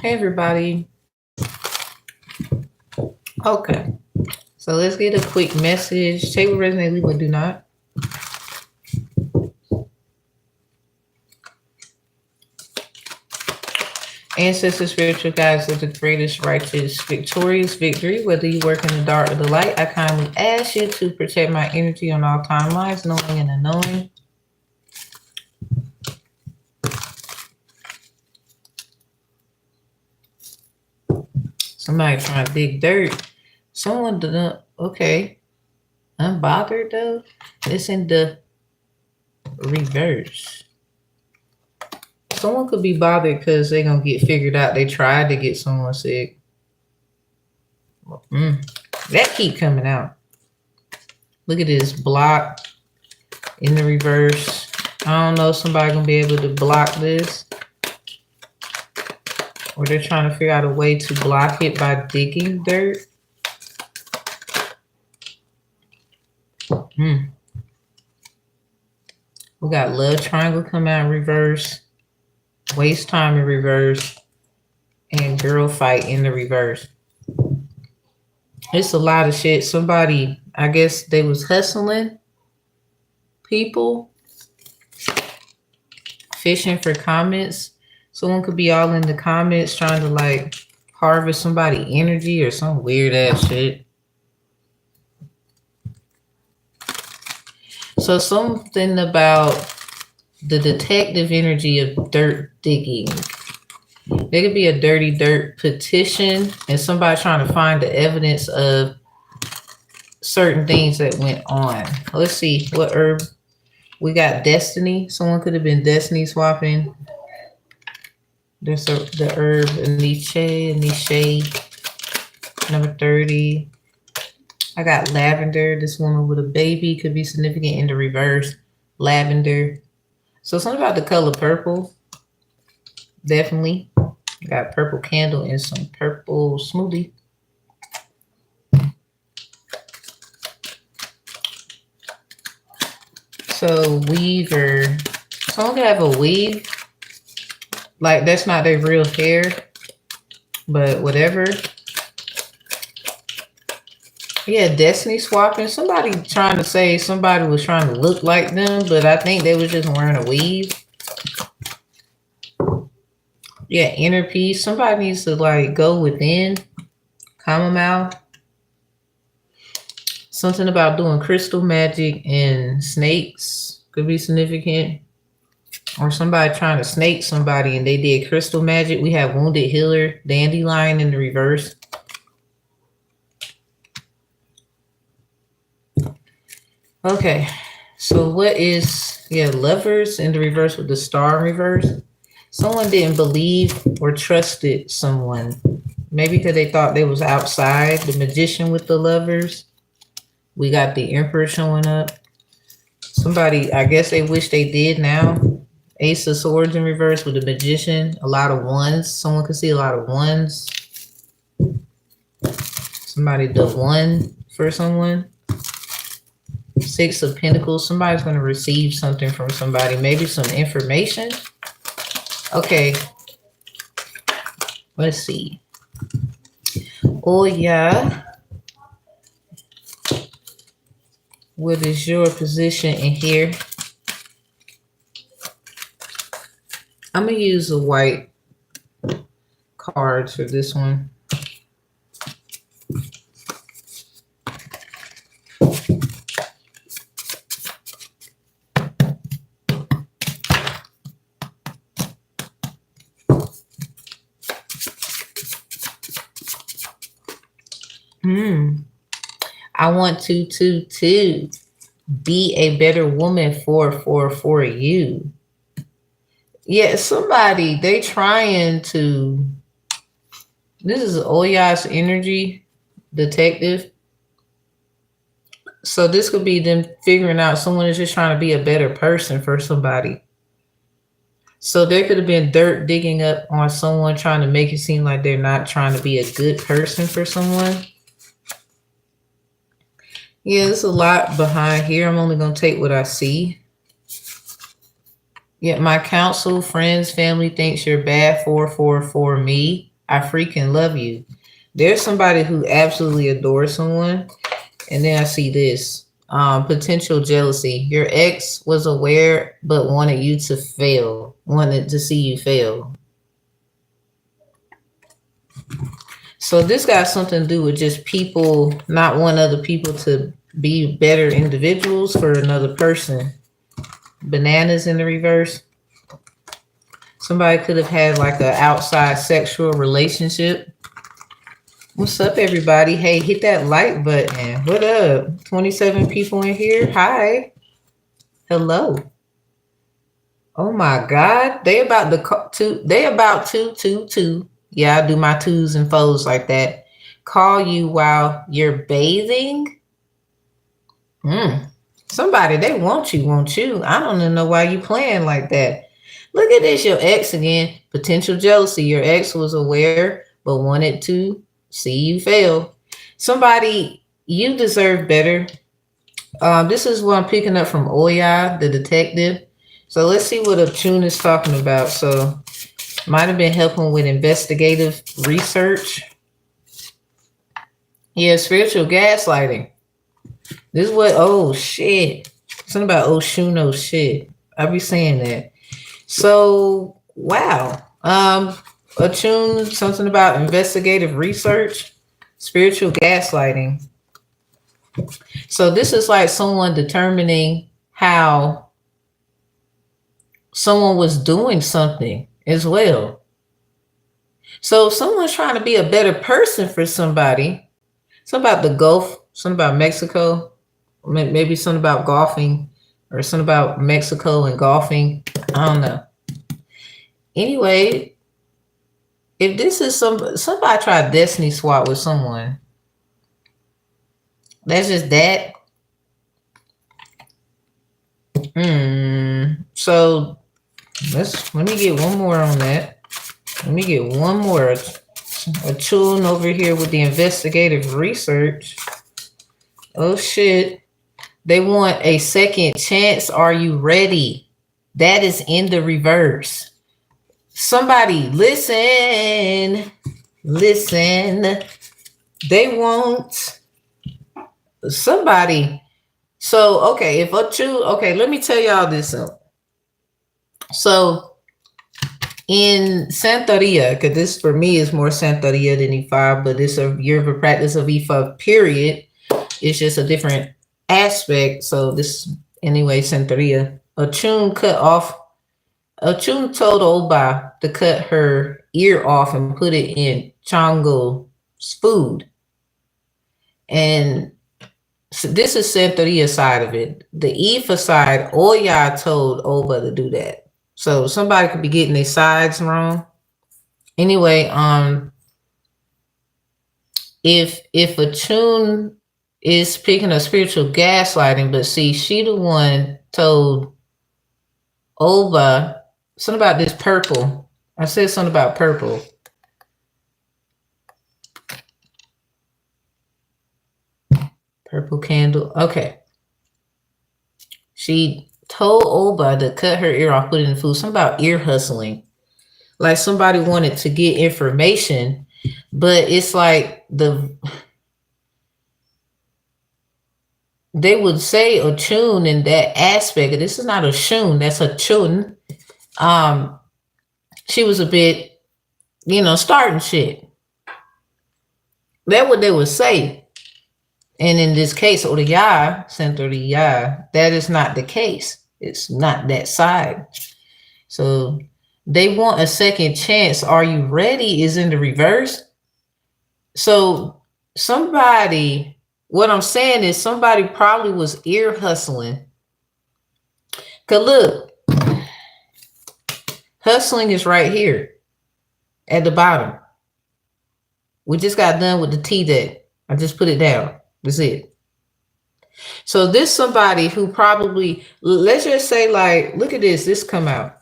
Hey everybody. Okay, so let's get a quick message. Take what resonates, leave what do not. Ancestors, spiritual guides of the greatest, righteous, victorious victory, whether you work in the dark or the light, I kindly ask you to protect my energy on all timelines, knowing and unknowing. Somebody trying to dig dirt. Someone did okay. Unbothered though. It's in the reverse. Someone could be bothered because they're gonna get figured out. They tried to get someone sick. That keep coming out. Look at this block in the reverse. I don't know if somebody gonna be able to block this. Or they're trying to figure out a way to block it by digging dirt. We got love triangle come out in reverse. Waste time in reverse. And girl fight in the reverse. It's a lot of shit. Somebody, I guess they was hustling people. Fishing for comments. Someone could be all in the comments trying to like harvest somebody energy or some weird ass shit. So something about the detective energy of dirt digging. There could be a dirty dirt petition and somebody trying to find the evidence of certain things that went on. Let's see what herb. We got destiny. Someone could have been destiny swapping. There's the herb Aniche, number 30. I got lavender. This woman with a baby could be significant in the reverse. Lavender. So something about the color purple. Definitely. I got purple candle and some purple smoothie. So weaver. Someone could have a weave. Like that's not their real hair. But whatever. Yeah, destiny swapping. Somebody trying to say somebody was trying to look like them, but I think they was just wearing a weave. Yeah, inner peace. Somebody needs to like go within. Calm them out. Something about doing crystal magic and snakes could be significant. Or somebody trying to snake somebody and they did crystal magic. We have wounded healer, dandelion in the reverse. Okay, so what is, lovers in the reverse with the star in reverse. Someone didn't believe or trusted someone. Maybe because they thought they was outside. The magician with the lovers. We got the emperor showing up. Somebody, I guess they wish they did now. Ace of swords in reverse with the magician. A lot of ones. Someone could see a lot of ones. Somebody the one for someone. Six of Pentacles. Somebody's going to receive something from somebody. Maybe some information. Okay. Let's see. Oh, yeah. What is your position in here? I'm going to use a white card for this one. I want to be a better woman for you. Yeah, somebody, they trying to, this is Oya's energy, detective. So this could be them figuring out someone is just trying to be a better person for somebody. So there could have been dirt digging up on someone trying to make it seem like they're not trying to be a good person for someone. Yeah, there's a lot behind here. I'm only going to take what I see. Yeah, my counsel, friends, family thinks you're bad for me. I freaking love you. There's somebody who absolutely adores someone. And then I see this. Potential jealousy. Your ex was aware but wanted you to fail. Wanted to see you fail. So this got something to do with just people not wanting other people to be better individuals for another person. Bananas in the reverse. Somebody could have had like an outside sexual relationship. What's up, everybody? Hey, hit that like button. What up? 27 people in here. Hi. Hello. Oh my God. They about to. Yeah, I do my twos and foes like that. Call you while you're bathing. Somebody, they want you. I don't even know why you playing like that. Look at this, your ex again. Potential jealousy. Your ex was aware but wanted to see you fail. Somebody, you deserve better. This is what I'm picking up from Oya, the detective. So let's see what Ochún is talking about. So might have been helping with investigative research. Yeah, spiritual gaslighting. This is what, oh shit. Something about Ochún, oh shit. I be saying that. So, wow. Ochún, something about investigative research, spiritual gaslighting. So this is like someone determining how someone was doing something as well. So if someone's trying to be a better person for somebody, something about the Gulf, something about Mexico, maybe something about golfing, or something about Mexico and golfing. I don't know. Anyway, if this is somebody tried destiny swap with someone, that's just that. So let me get one more on that. Let me get one more. Ochún over here with the investigative research. Oh shit. They want a second chance. Are you ready? That is in the reverse. Somebody listen. They want somebody. So, okay, if Ochún, okay, let me tell y'all this. So, in Santeria, because this for me is more Santeria than E5, but it's a year of a practice of E5, period. It's just a different aspect. So, this, anyway, Santeria. Ochún told Oba to cut her ear off and put it in Chango's food. And so this is Santeria side of it. The Ifa side, Oya told Oba to do that. So somebody could be getting their sides wrong. Anyway, if Ochún is picking up spiritual gaslighting, but see, she the one told Oba something about this purple. I said something about purple. Purple candle. Okay. She told Oba to cut her ear off, put it in food. Something about ear hustling. Like somebody wanted to get information, but it's like they would say Ochún in that aspect. This is not Ochún, that's Ochún. She was a bit, starting shit. That's what they would say. And in this case, Oriya, Santeria, that is not the case. It's not that side. So they want a second chance. Are you ready? Is in the reverse. So somebody, what I'm saying is somebody probably was ear hustling. Because look, hustling is right here at the bottom. We just got done with the T deck. I just put it down. That's it. So this somebody who probably, let's just say like, look at this. This come out.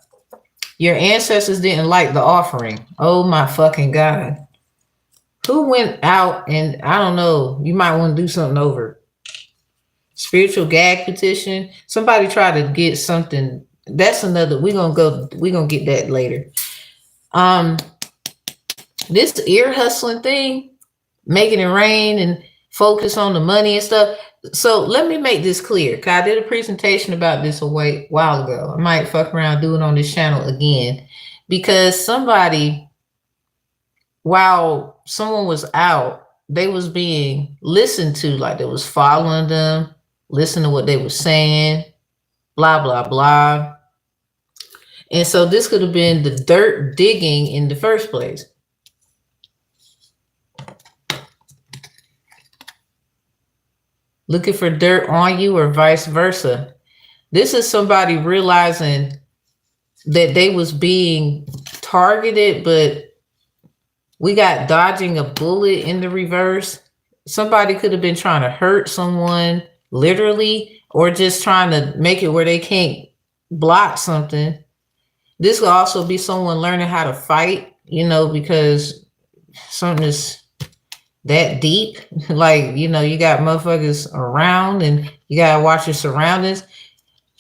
Your ancestors didn't like the offering. Oh my fucking God. Who went out and I don't know, you might want to do something over. Spiritual gag petition. Somebody tried to get something. That's another, we're gonna get that later. This ear hustling thing, making it rain and focus on the money and stuff. So let me make this clear, because I did a presentation about this a while ago. I might fuck around doing it on this channel again, because somebody, while someone was out, they was being listened to, like they was following them, listen to what they were saying, blah, blah, blah. And so this could have been the dirt digging in the first place. Looking for dirt on you or vice versa. This is somebody realizing that they was being targeted, but we got dodging a bullet in the reverse. Somebody could have been trying to hurt someone literally, or just trying to make it where they can't block something. This could also be someone learning how to fight, you know, because something is that deep. Like, you know, you got motherfuckers around and you gotta watch your surroundings.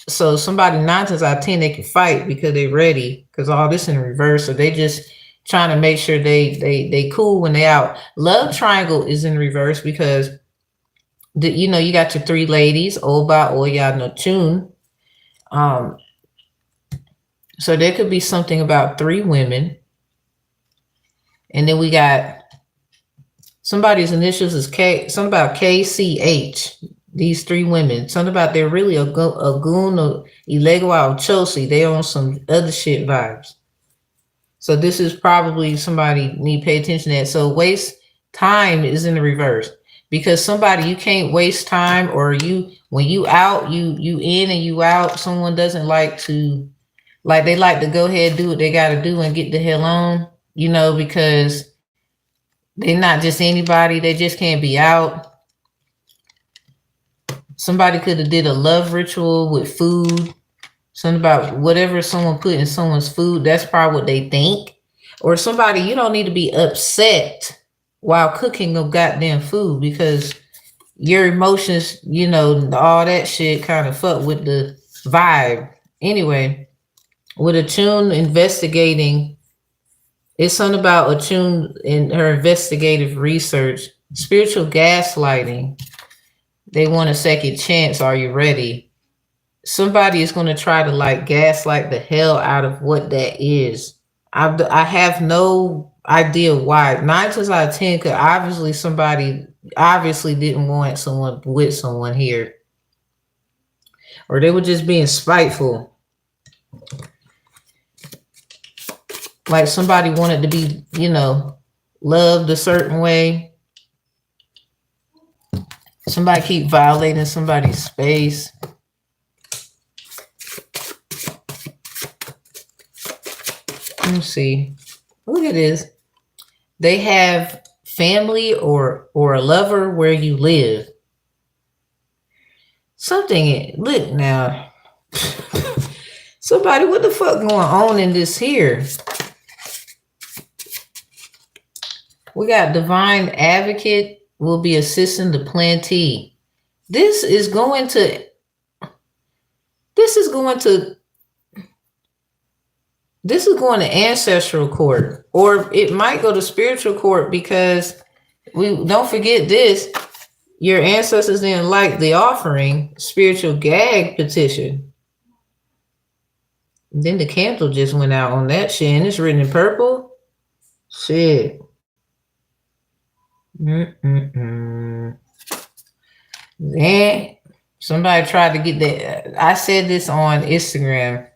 So somebody 9 times out of 10, they can fight because they ready, because all this in reverse. So they just trying to make sure they cool when they out. Love triangle is in reverse because you know, you got your 3 ladies, Oba, Oya, and Ochún. So there could be something about 3 women. And then we got somebody's initials is K, something about KCH. These 3 women, something about they're really a goon or Ilegua or Chelsea. They on some other shit vibes. So this is probably somebody need to pay attention to that. So waste time is in the reverse, because somebody, you can't waste time, or you, when you out, you in and you out. Someone doesn't like to, like, they like to go ahead and do what they got to do and get the hell on, you know, because they're not just anybody. They just can't be out. Somebody could have did a love ritual with food. Something about whatever someone put in someone's food. That's probably what they think. Or somebody, you don't need to be upset while cooking of goddamn food, because your emotions, you know, all that shit kind of fuck with the vibe. Anyway, with Ochún investigating, it's something about Ochún in her investigative research. Spiritual gaslighting. They want a second chance. Are you ready? Somebody is going to try to like gaslight the hell out of what that is. I have no idea why. 9 times out of 10, because obviously somebody obviously didn't want someone with someone here, or they were just being spiteful. Like somebody wanted to be, you know, loved a certain way. Somebody keep violating somebody's space. Let me see. Look at this. They have family or a lover where you live. Something, look now. Somebody, what the fuck going on in this here? We got divine advocate will be assisting the plantee. This is going to ancestral court, or it might go to spiritual court, because we don't forget this. Your ancestors didn't like the offering, spiritual gag petition. And then the candle just went out on that shit, and it's written in purple. Shit. And somebody tried to get that. I said this on Instagram.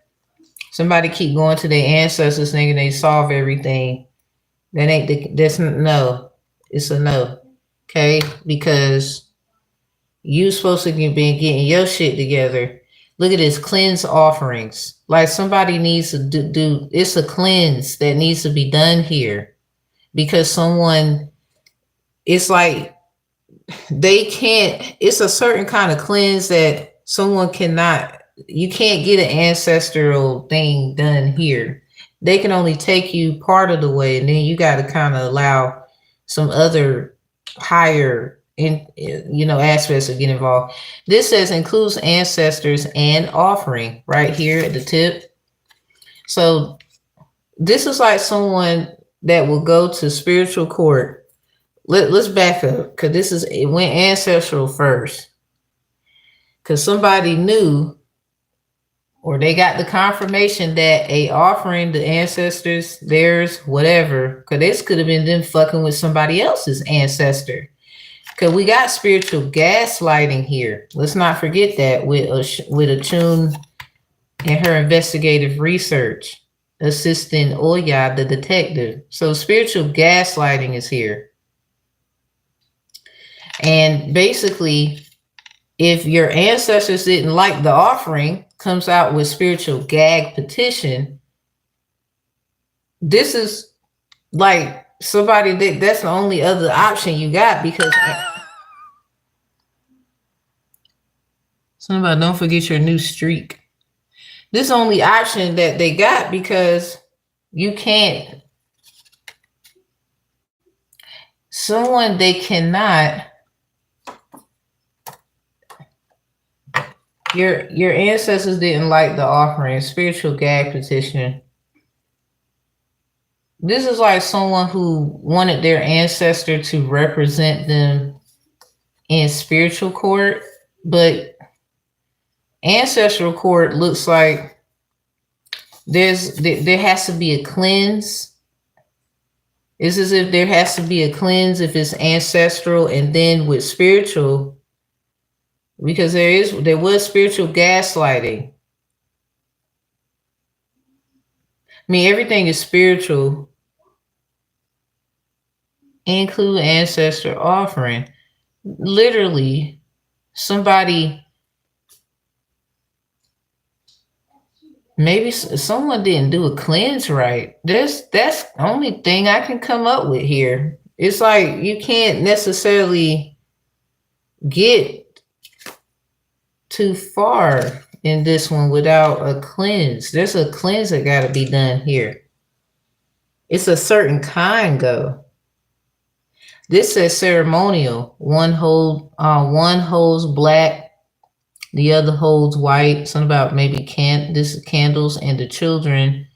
Somebody keep going to their ancestors thinking they solve everything. That ain't that's no. It's a no. Okay? Because you supposed to be getting your shit together. Look at this, cleanse offerings. Like somebody needs to do it's a cleanse that needs to be done here. Because someone, it's like they can't, it's a certain kind of cleanse that someone cannot, you can't get an ancestral thing done here. They can only take you part of the way, and then you got to kind of allow some other higher aspects to get involved. This says includes ancestors and offering right here at the tip. So this is like someone that will go to spiritual court. Let's back up, because it went ancestral first. Because somebody knew, or they got the confirmation that a offering, the ancestors, theirs, whatever, because this could have been them fucking with somebody else's ancestor. Because we got spiritual gaslighting here. Let's not forget that with Ochún and her investigative research, assisting Oya, the detective. So spiritual gaslighting is here. And basically, if your ancestors didn't like the offering, comes out with spiritual gag petition, this is like somebody that's the only other option you got, because somebody, don't forget your new streak. This is the only option that they got, because you can't, someone they cannot, your ancestors didn't like the offering, spiritual gag petition. This is like someone who wanted their ancestor to represent them in spiritual court, but ancestral court looks like there has to be a cleanse. It's as if there has to be a cleanse if it's ancestral, and then with spiritual, because there was spiritual gaslighting. I mean, everything is spiritual, include ancestor offering. Literally, somebody, maybe someone didn't do a cleanse right. That's the only thing I can come up with here. It's like you can't necessarily get too far in this one without a cleanse. There's a cleanse that got to be done here. It's a certain kind, though. This says ceremonial. One holds black, the other holds white. Something about maybe candles, and the children,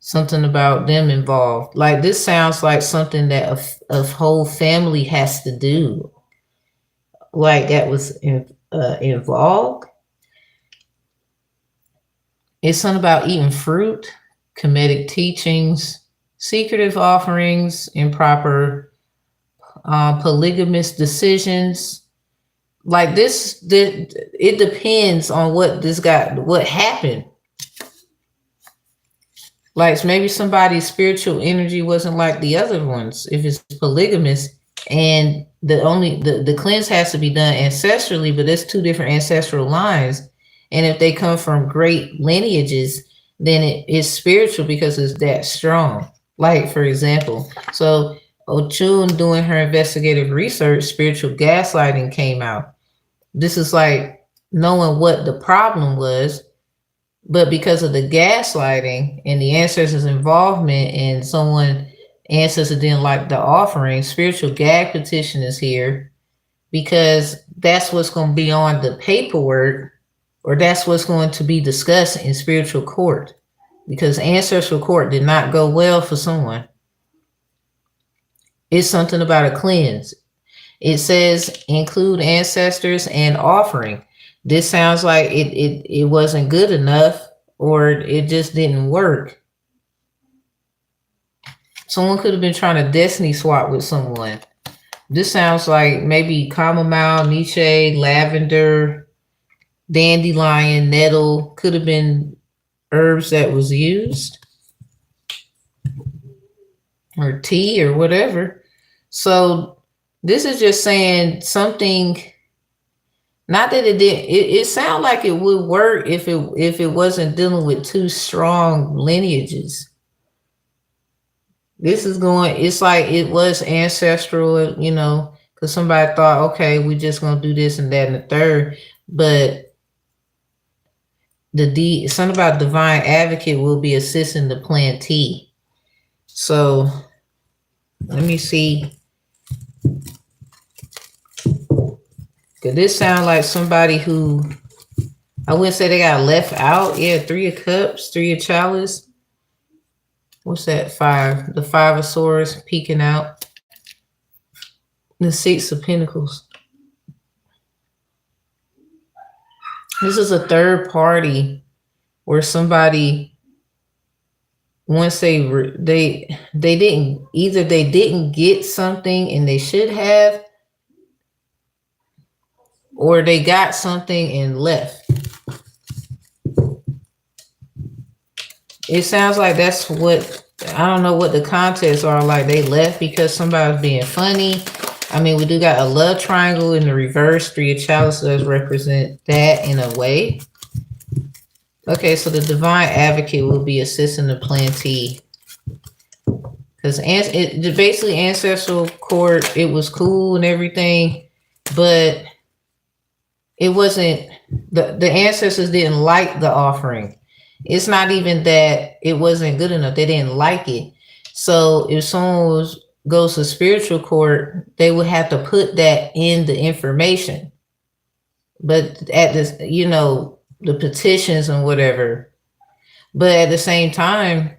something about them involved. Like, this sounds like something that a whole family has to do. Like that was involved. It's something about eating fruit, comedic teachings, secretive offerings, improper polygamous decisions. Like this, it depends on what happened. Like maybe somebody's spiritual energy wasn't like the other ones, if it's polygamous, and the cleanse has to be done ancestrally, but there's two different ancestral lines. And if they come from great lineages, then it is spiritual because it's that strong. Like, for example, so Ochún doing her investigative research, spiritual gaslighting came out. This is like knowing what the problem was, but because of the gaslighting and the ancestors' involvement, and ancestor didn't like the offering, spiritual gag petition is here, because that's what's going to be on the paperwork, or that's what's going to be discussed in spiritual court, because ancestral court did not go well for someone. It's something about a cleanse. It says include ancestors and offering. This sounds like it wasn't good enough, or it just didn't work. Someone could have been trying to destiny swap with someone. This sounds like maybe chamomile, niche, lavender, dandelion, nettle could have been herbs that was used, or tea or whatever. So this is just saying something, not that it did, it sounded like it would work if it wasn't dealing with two strong lineages. This is it's like it was ancestral, because somebody thought, okay, we just gonna do this and that and the third, but something about divine advocate will be assisting the plantee. So let me see. Cause this sounds like somebody who, I wouldn't say they got left out. Yeah, 3 of Cups, 3 of Chalice. What's that? 5. The 5 of Swords peeking out. The 6 of Pentacles. This is a third party where somebody, once they didn't get something and they should have, or they got something and left. It sounds like that's what, I don't know what the context are, like they left because somebody was being funny. I mean, we do got a love triangle in the reverse. 3 of Chalice does represent that in a way. Okay, so the Divine Advocate will be assisting the plantee. Because basically Ancestral Court, it was cool and everything, but it wasn't, the ancestors didn't like the offering. It's not even that it wasn't good enough. They didn't like it. So if someone goes to spiritual court, they would have to put that in the information. But at this, you know, the petitions and whatever. But at the same time,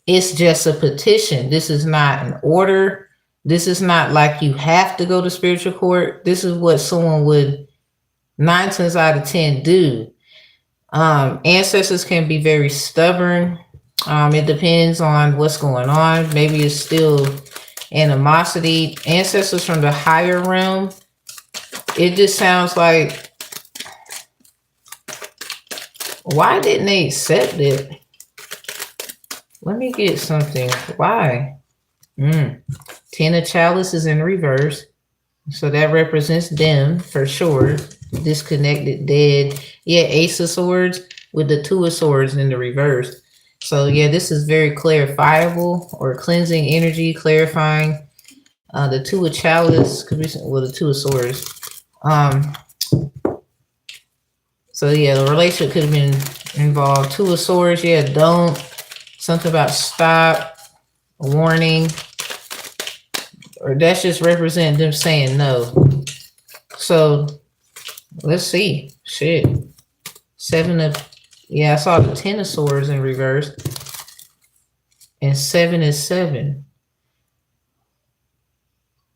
it's just a petition. This is not an order. This is not like you have to go to spiritual court. This is what someone would 9 times out of 10 do. Ancestors can be very stubborn. It depends on what's going on. Maybe it's still animosity. Ancestors from the higher realm, it just sounds like, why didn't they accept it? Let me get something. Why? 10 of Chalice is in reverse. So that represents them for sure. Disconnected, dead. Yeah, Ace of Swords with the 2 of Swords in the reverse. So yeah, this is very clarifiable or cleansing energy, clarifying. The 2 of Chalice could be, well, the 2 of Swords. So yeah, the relationship could have been involved. 2 of Swords, yeah, don't. Something about stop, a warning. Or that's just representing them saying no. So let's see. Shit. 7 of, yeah, I saw the 10 of Swords in reverse. And 7 is 7.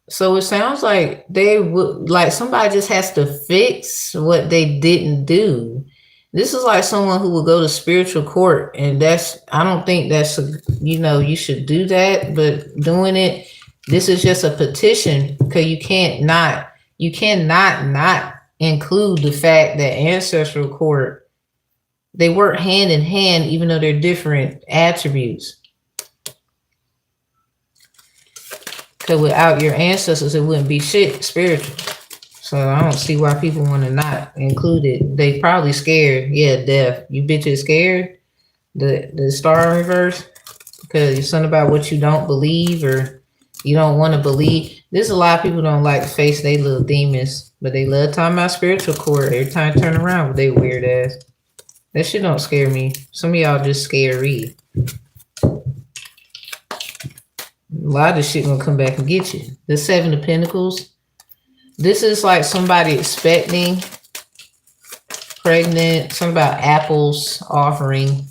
So it sounds like they would, like somebody just has to fix what they didn't do. This is like someone who would go to spiritual court, and that's, I don't think that's, you know, you should do that, but doing it, this is just a petition because you cannot not include the fact that ancestral court, they work hand in hand, even though they're different attributes. Because without your ancestors, it wouldn't be shit spiritual. So I don't see why people want to not include it. They probably scared. Yeah, death. You bitches scared? The star in reverse? Because it's something about what you don't believe or you don't want to believe. There's a lot of people don't like to face their little demons, but they love talking about spiritual court every time I turn around with their weird ass. That shit don't scare me. Some of y'all just scary. A lot of this shit gonna come back and get you. The 7 of Pentacles. This is like somebody expecting, pregnant, something about apples offering.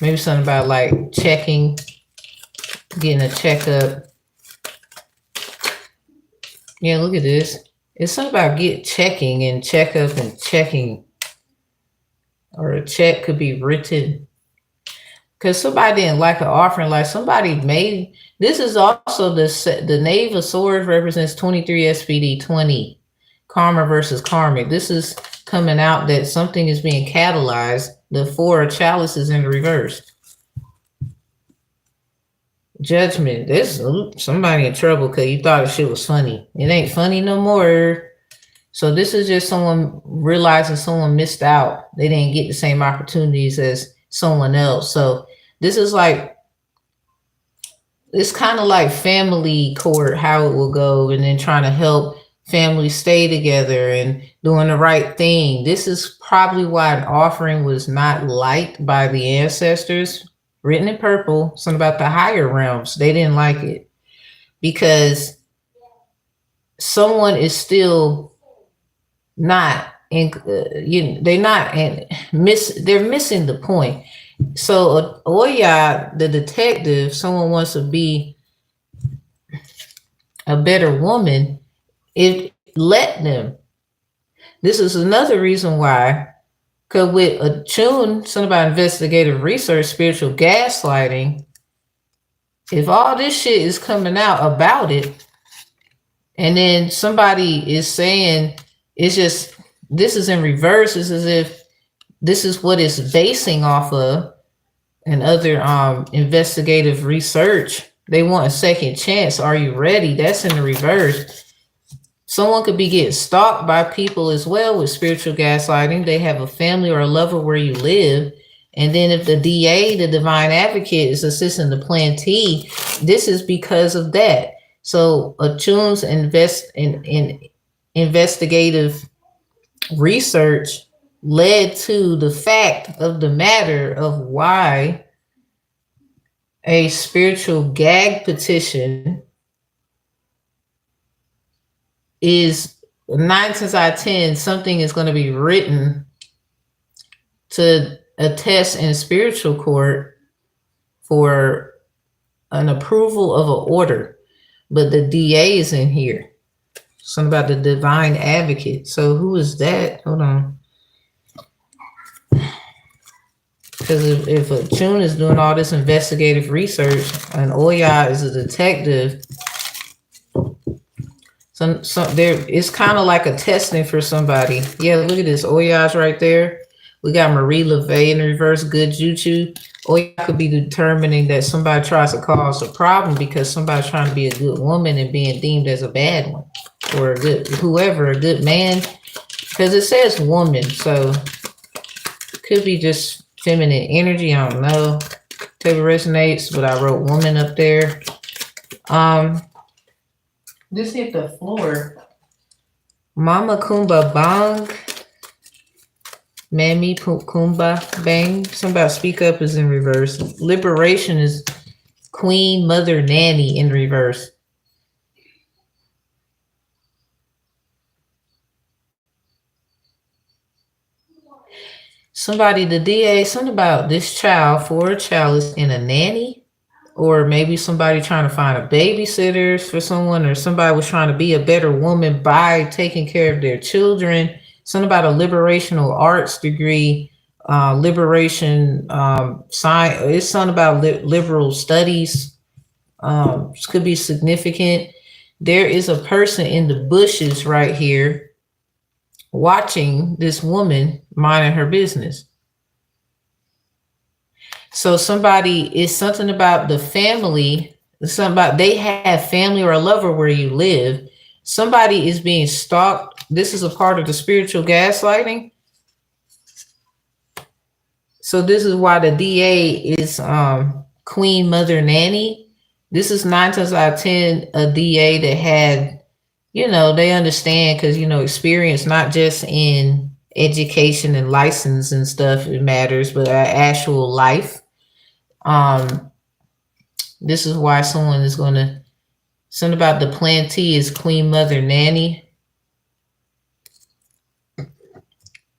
Maybe something about like checking, getting a checkup. Yeah, look at this. It's something about checking and checkup and checking. Or a check could be written. Because somebody didn't like an offering, like somebody made, this is also the Knave of Swords represents 23 SPD 20. Karma versus karmic. This is coming out that something is being catalyzed. The 4 of Chalice is in reverse. Judgment. This somebody in trouble because you thought the shit was funny. It ain't funny no more. So this is just someone realizing someone missed out. They didn't get the same opportunities as someone else. So this is like, it's kind of like family court, how it will go, and then trying to help families stay together and doing the right thing. This is probably why an offering was not liked by the ancestors. Written in purple, something about the higher realms. They didn't like it because someone is still not in, they're missing the point. So Oya, the detective, someone wants to be a better woman, it let them. This is another reason why, because with Ochún, something about investigative research, spiritual gaslighting, if all this shit is coming out about it, and then somebody is saying it's just, this is in reverse, it's as if this is what it's basing off of, and other investigative research, they want a second chance. Are you ready? That's in the reverse. Someone could be getting stalked by people as well with spiritual gaslighting. They have a family or a lover where you live. And then if the DA, the divine advocate, is assisting the plantee, this is because of that. So Ochún's investigative research led to the fact of the matter of why a spiritual gag petition is 9 times out of 10, something is going to be written to attest in spiritual court for an approval of an order. But the DA is in here. Something about the divine advocate. So who is that? Hold on. Because if Ochún is doing all this investigative research and Oya is a detective, there it's kind of like a testing for somebody. Yeah, look at this. Oya's right there. We got Marie LeVay in reverse, good Juchu. Oya could be determining that somebody tries to cause a problem because somebody's trying to be a good woman and being deemed as a bad one, or a good whoever, a good man, because it says woman, so it could be just feminine energy. I don't know. Maybe resonates, but I wrote woman up there. This hit the floor. Mama Kumba Bang. Mammy Kumba Bang. Something about speak up is in reverse. Liberation is Queen Mother Nanny in reverse. Somebody, the DA, something about this child, for a child is in a nanny. Or maybe somebody trying to find a babysitter for someone, or somebody was trying to be a better woman by taking care of their children. Something about a liberational arts degree, liberation science. It's something about liberal studies. Could be significant. There is a person in the bushes right here watching this woman minding her business. So somebody is something about the family, something about they have family or a lover where you live. Somebody is being stalked. This is a part of the spiritual gaslighting. So this is why the DA is Queen Mother Nanny. This is 9 times out of 10 a DA that had, they understand because, experience not just in education and license and stuff, it matters, but actual life. This is why someone is going to, something about the plantee is Queen Mother Nanny.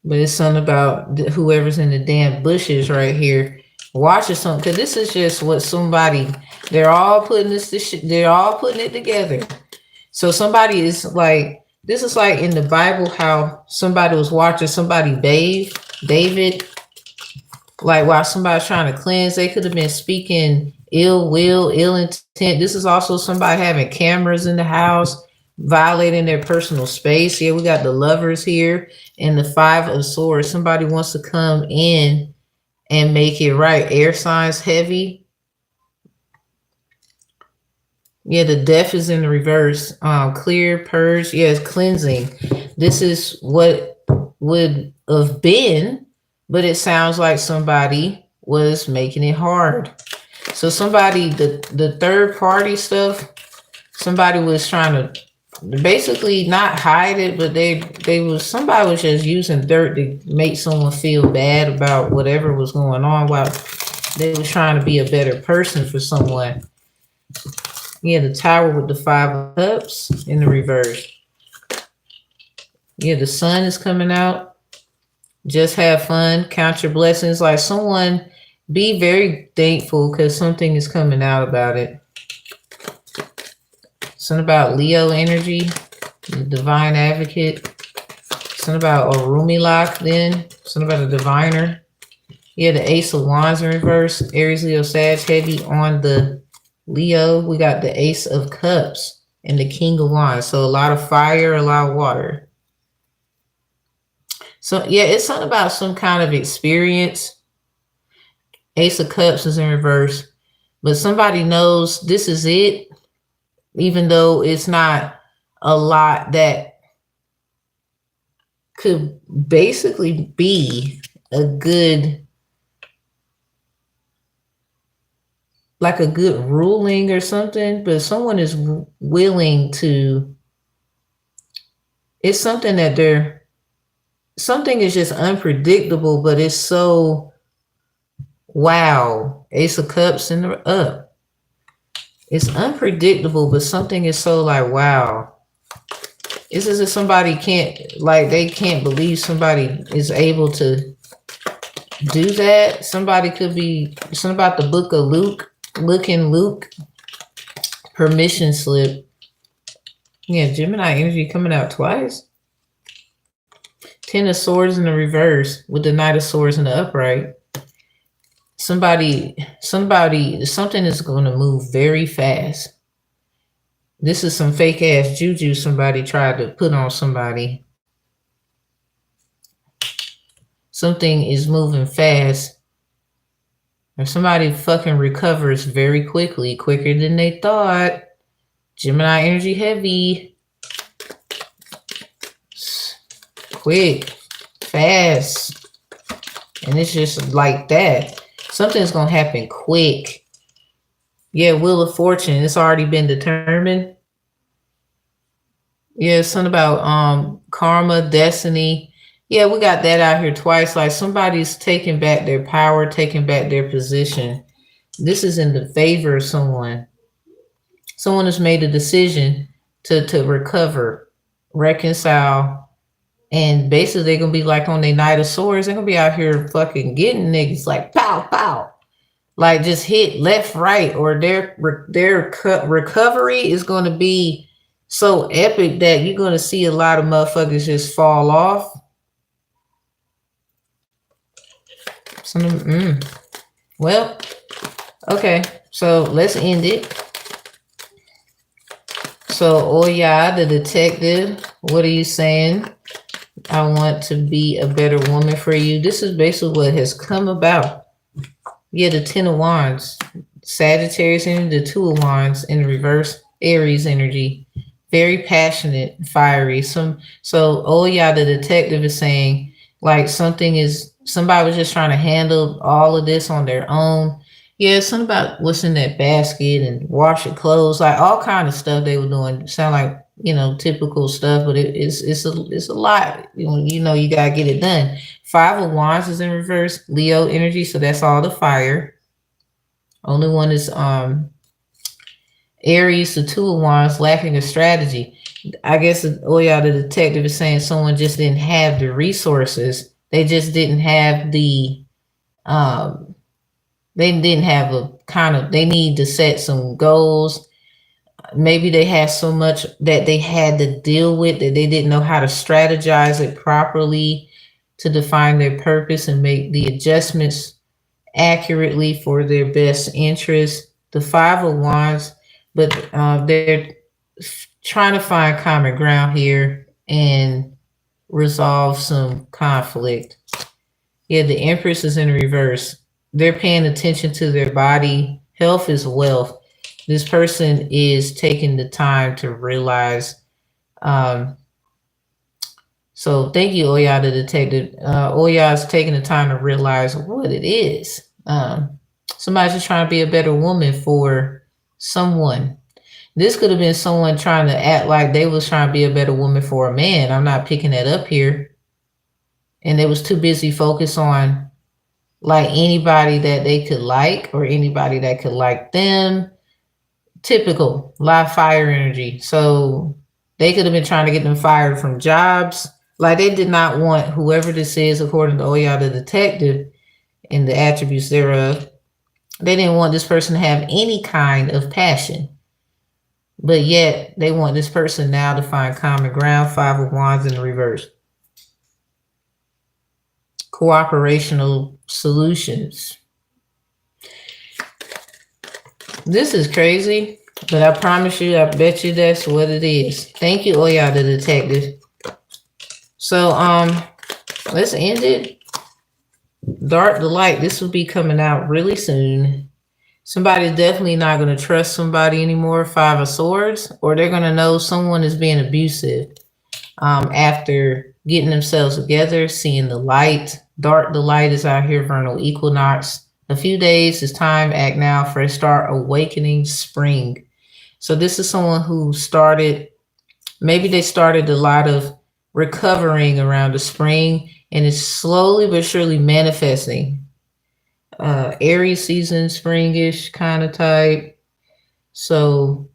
But it's something about whoever's in the damn bushes right here watching something. Because this is just what somebody, they're all putting they're all putting it together. So somebody is like, this is like in the Bible how somebody was watching somebody bathe, David. Like while somebody's trying to cleanse, they could have been speaking ill will, ill intent. This is also somebody having cameras in the house, violating their personal space. Here we got the lovers here and the 5 of swords. Somebody wants to come in and make it right. Air signs heavy. Yeah, the death is in the reverse. Clear, purge. Yes, cleansing. This is what would have been, but it sounds like somebody was making it hard. So somebody, the third party stuff, somebody was trying to basically not hide it, but somebody was just using dirt to make someone feel bad about whatever was going on while they were trying to be a better person for someone. Yeah, the Tower with the 5 of Cups in the reverse. Yeah, the sun is coming out. Just have fun, count your blessings. Like someone Be very thankful because something is coming out about it. Something about Leo energy, the divine advocate. Something about Orumilok then. Something about a diviner. Yeah, the Ace of Wands in reverse. Aries, Leo, Sag, heavy on the Leo. We got the Ace of Cups and the King of Wands. So a lot of fire, a lot of water. So yeah, it's something about some kind of experience. Ace of Cups is in reverse. But somebody knows this is it. Even though it's not a lot that could basically be a good, like a good ruling or something, but someone is willing to, it's something that something is just unpredictable, but it's so, wow. Ace of Cups in the up. It's unpredictable, but something is so like, wow. It's as if somebody can't, like they can't believe somebody is able to do that. Somebody could be, something about the book of Luke, Luke, permission slip. Yeah, Gemini energy coming out twice. 10 of Swords in the reverse with the Knight of Swords in the upright. Something is going to move very fast. This is some fake ass juju somebody tried to put on somebody. Something is moving fast. Or somebody fucking recovers very quickly, quicker than they thought. Gemini energy heavy. Quick, fast. And it's just like that. Something's going to happen quick. Yeah, Wheel of Fortune. It's already been determined. Yeah, something about karma, destiny. Yeah, we got that out here twice. Like somebody's taking back their power, taking back their position. This is in the favor of someone. Someone has made a decision to recover, reconcile. And basically they're going to be like on their Knight of Swords. They're going to be out here fucking getting niggas like pow, pow. Like just hit left, right. Or their recovery is going to be so epic that you're going to see a lot of motherfuckers just fall off. Well, okay. So let's end it. So Oya, the detective, what are you saying? I want to be a better woman for you. This is basically what has come about. Yeah, the 10 of Wands. Sagittarius energy, the 2 of Wands in reverse. Aries energy. Very passionate, fiery. So Oya, the detective, is saying like somebody was just trying to handle all of this on their own. Yeah, something about what's in that basket and washing clothes, like all kind of stuff they were doing. Sound like, you know, typical stuff, but it's a lot. You know, you gotta get it done. 5 of Wands is in reverse, Leo energy, so that's all the fire. Only one is Aries, the 2 of Wands, lacking a strategy. I guess Oya, the detective, is saying someone just didn't have the resources. They just didn't have the they didn't have a kind of, they need to set some goals. Maybe they had so much that they had to deal with that they didn't know how to strategize it properly to define their purpose and make the adjustments accurately for their best interest. The 5 of Wands, but they're trying to find common ground here and resolve some conflict. Yeah, the Empress is in reverse. They're paying attention to their body. Health is wealth. This person is taking the time to realize. So thank you, Oya, the detective. Oya is taking the time to realize what it is. Somebody's just trying to be a better woman for someone. This could have been someone trying to act like they was trying to be a better woman for a man. I'm not picking that up here. And they was too busy focused on like anybody that they could like or anybody that could like them. Typical live fire energy. So they could have been trying to get them fired from jobs. Like they did not want whoever this is, according to Oya the detective, and the attributes thereof. They didn't want this person to have any kind of passion. But yet, they want this person now to find common ground. 5 of Wands in the reverse. Cooperational solutions. This is crazy, but I promise you, I bet you that's what it is. Thank you, Oya the Detective. So, let's end it. Dark the Light. This will be coming out really soon. Somebody's definitely not going to trust somebody anymore. 5 of Swords, or they're going to know someone is being abusive after getting themselves together, seeing the light. Dark the Light is out here, vernal equinox. A few days is time, act now, fresh start, awakening, spring. So this is someone who started, maybe they started a lot of recovering around the spring, and it's slowly but surely manifesting. Aries season, springish kind of type. So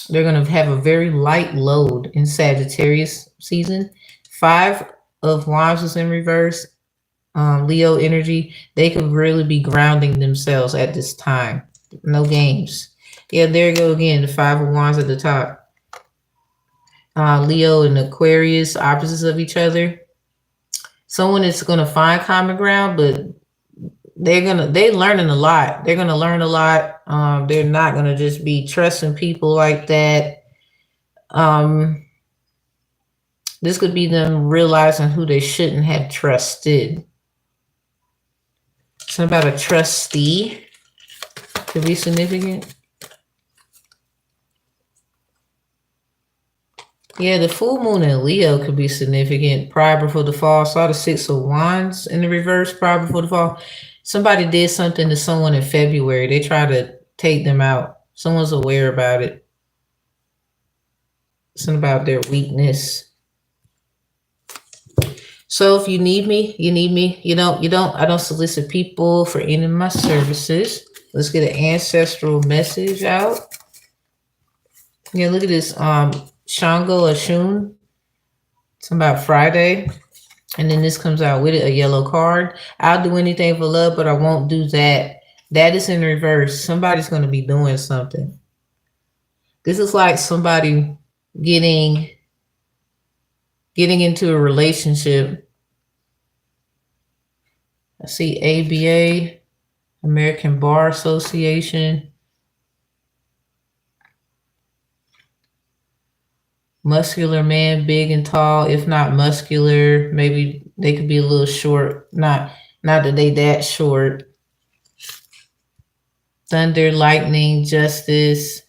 they're going to have a very light load in Sagittarius season. 5 of Wands is in reverse. Leo energy. They could really be grounding themselves at this time. No games. Yeah, there you go again. The 5 of Wands at the top. Leo and Aquarius, opposites of each other. Someone is going to find common ground, but they're learning a lot. They're going to learn a lot. They're not going to just be trusting people like that. This could be them realizing who they shouldn't have trusted. Something about a trustee could be significant. Yeah, the full moon in Leo could be significant. Prior before the fall. Saw the 6 of Wands in the reverse. Prior before the fall. Somebody did something to someone in February. They tried to take them out. Someone's aware about it. Something about their weakness. So if you need me, you need me. You don't. I don't solicit people for any of my services. Let's get an ancestral message out. Yeah, look at this. Shango Ochún. Something about Friday. And then this comes out with it, a yellow card. I'll do anything for love, but I won't do that. That is in reverse. Somebody's going to be doing something. This is like somebody getting into a relationship. I see ABA, American Bar Association. Muscular man, big and tall, if not muscular. Maybe they could be a little short. Not that they that short. Thunder, lightning, justice,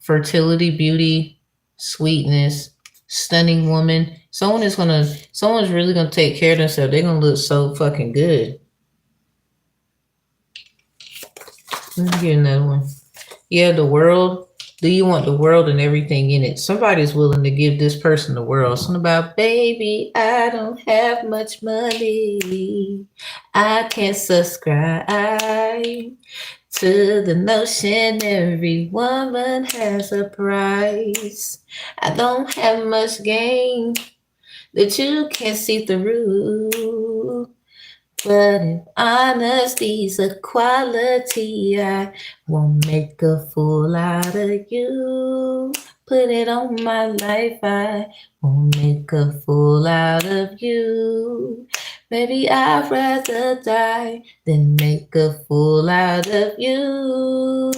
fertility, beauty, sweetness, stunning woman. Someone's really gonna take care of themselves. They're gonna look so fucking good. Let me get another one. Yeah, the world. Do you want the world and everything in it? Somebody's willing to give this person the world. Something about, baby, I don't have much money. I can't subscribe to the notion every woman has a price. I don't have much game that you can't see through. But if honesty's a quality, I won't make a fool out of you. Put it on my life, I won't make a fool out of you. Maybe I'd rather die than make a fool out of you.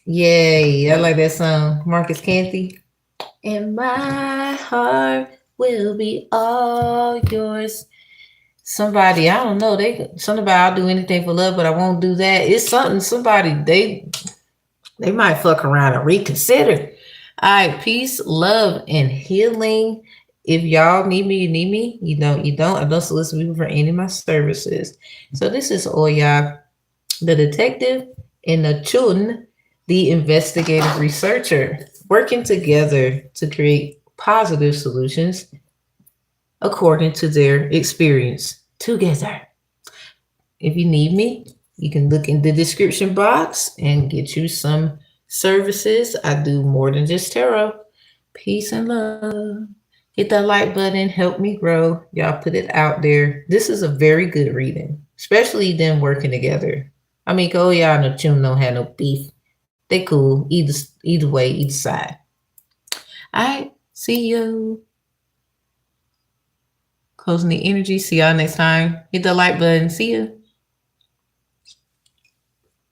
Yay, I like that song. Marcus Canty. And my heart will be all yours. Somebody, I don't know, something about I'll do anything for love, but I won't do that. It's somebody, they might fuck around and reconsider. All right, peace, love, and healing. If y'all need me, you need me. You don't. I don't solicit people for any of my services. So this is Oya, the detective, and Ochún, the investigative researcher, working together to create positive solutions according to their experience together. If you need me, you can look in the description box and get you some services. I do more than just tarot. Peace and love. Hit that like button, help me grow. Y'all put it out there. This is a very good reading, especially them working together. I mean, Oya and Ochún don't have no beef. They cool. Either way, either side. All right. See you. Closing the energy. See y'all next time. Hit the like button. See you.